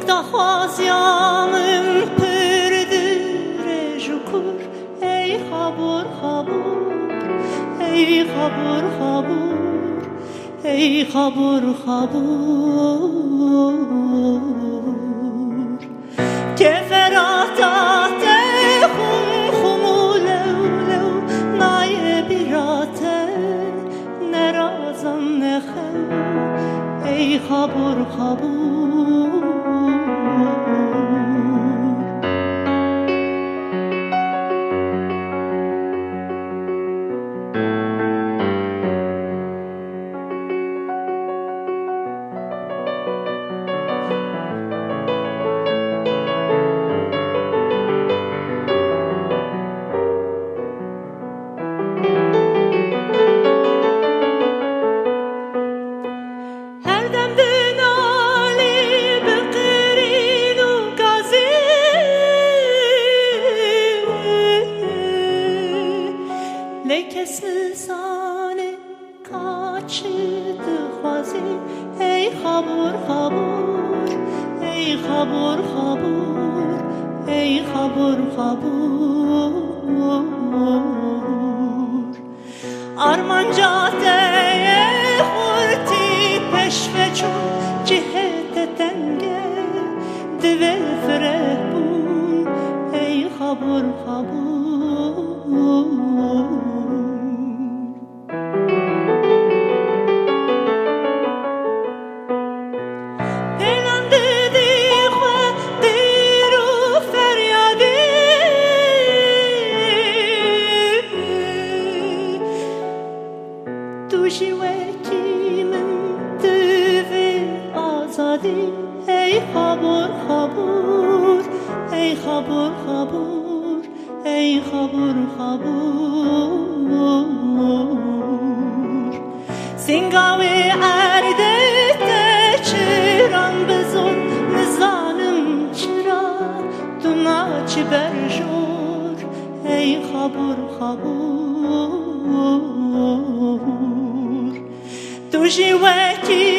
Daxwazyanım pürdüre jukur ey xabur xabur ey xabur xabur ey xabur xabur keferata te xumu lev lev naye birate nerazan nexev ey xabur xabur Lekesizane kaçtı xwazi ey xabur xabur ey xabur xabur ey xabur xabur armanca teye xurti peşveçu cihete tenge dive frehbun ey xabur xabur Tujivetimin tüve azadi ey xabur xabur ey xabur xabur ey xabur xabur Singavi erdete çıran bezon nizanım çıra Duna çiberjor ey xabur xabur Tu jiweki